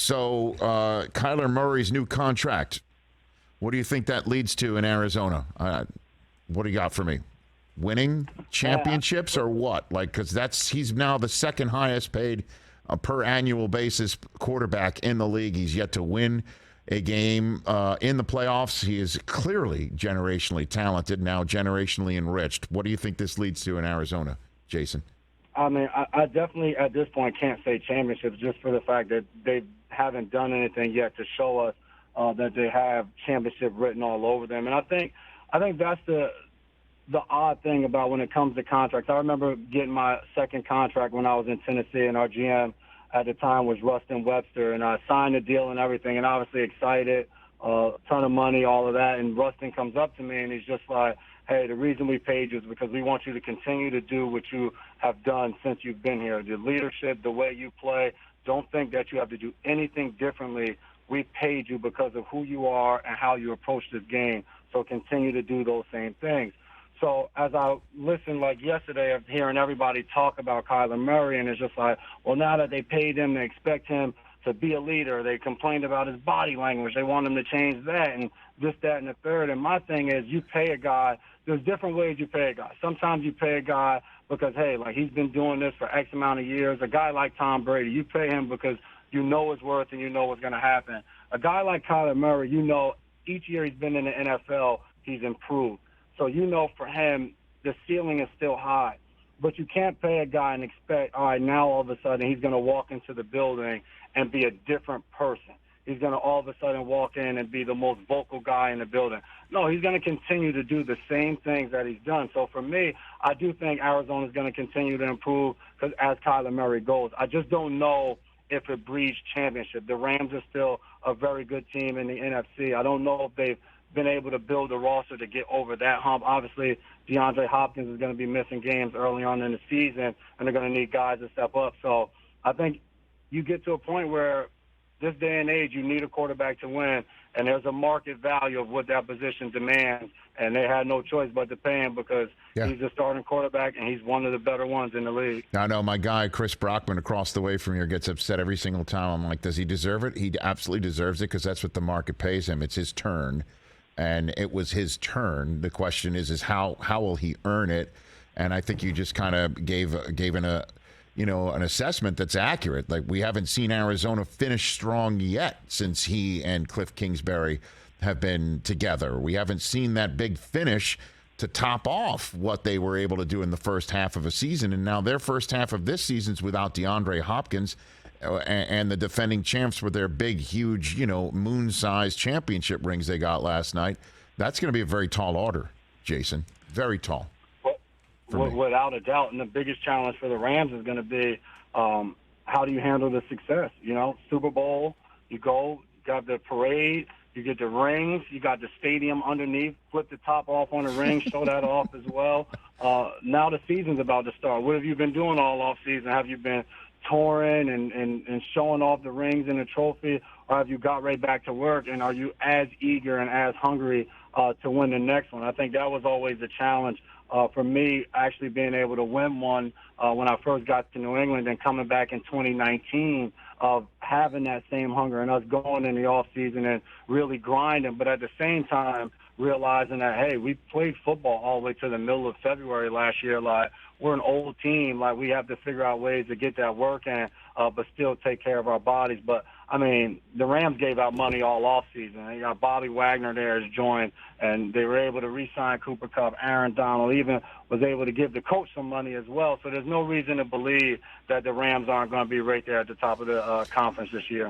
So, Kyler Murray's new contract, what do you think that leads to in Arizona? What do you got for me? Winning championships or what? Like, because he's now the second highest paid per annual basis quarterback in the league. He's yet to win a game in the playoffs. He is clearly generationally talented, now generationally enriched. What do you think this leads to in Arizona, Jason? I mean, I definitely at this point can't say championships just for the fact that they haven't done anything yet to show us that they have championship written all over them. And I think that's the odd thing about when it comes to contracts. I remember getting my second contract when I was in Tennessee, and our GM at the time was Rustin Webster, and I signed the deal and everything, and obviously excited, ton of money, all of that. And Rustin comes up to me, and he's just like, hey, the reason we paid you is because we want you to continue to do what you have done since you've been here. The leadership, the way you play, don't think that you have to do anything differently. We paid you because of who you are and how you approach this game, so continue to do those same things. So as I listened, like yesterday, of hearing everybody talk about Kyler Murray, and it's just like, well, now that they paid him, they expect him to be a leader. They complained about his body language. They want him to change that and this, that, and the third. And my thing is, you pay a guy. There's different ways you pay a guy. Sometimes you pay a guy because, hey, like he's been doing this for X amount of years. A guy like Tom Brady, you pay him because you know his worth and you know what's going to happen. A guy like Kyler Murray, you know each year he's been in the NFL, he's improved. So you know for him, the ceiling is still high. But you can't pay a guy and expect, all right, now all of a sudden he's going to walk into the building and be a different person. He's going to all of a sudden walk in and be the most vocal guy in the building. No, he's going to continue to do the same things that he's done. So for me, I do think Arizona's going to continue to improve as Kyler Murray goes. I just don't know if it breeds championship. The Rams are still a very good team in the NFC. I don't know if they've been able to build a roster to get over that hump. Obviously, DeAndre Hopkins is going to be missing games early on in the season, and they're going to need guys to step up. So I think you get to a point where this day and age you need a quarterback to win, and there's a market value of what that position demands, and they had no choice but to pay him because he's a starting quarterback, and he's one of the better ones in the league. I know my guy, Chris Brockman, across the way from here, gets upset every single time. I'm like, does he deserve it? He absolutely deserves it because that's what the market pays him. It's his turn. And it was his turn. The question is how will he earn it? And I think you just kind of gave an assessment that's accurate. Like, we haven't seen Arizona finish strong yet since he and Cliff Kingsbury have been together. We haven't seen that big finish to top off what they were able to do in the first half of a season. And now their first half of this season's without DeAndre Hopkins and the defending champs with their big, huge, moon-sized championship rings they got last night. That's going to be a very tall order, Jason. Very tall. Without a doubt. And the biggest challenge for the Rams is going to be how do you handle the success? Super Bowl, you got the parade, you get the rings, you got the stadium underneath, flip the top off on the ring, show that off as well. Now the season's about to start. What have you been doing all off season? Have you been touring and showing off the rings and the trophy, or have you got right back to work, and are you as eager and as hungry to win the next one? I think that was always the challenge for me, actually being able to win one when I first got to New England and coming back in 2019 of having that same hunger and us going in the off season and really grinding, but at the same time realizing that, hey, we played football all the way to the middle of February last year. Like, we're an old team. Like, we have to figure out ways to get that work in, but still take care of our bodies. But, I mean, the Rams gave out money all offseason. They got Bobby Wagner there as joined, and they were able to re-sign Cooper Kupp. Aaron Donald even was able to give the coach some money as well. So there's no reason to believe that the Rams aren't going to be right there at the top of the conference this year.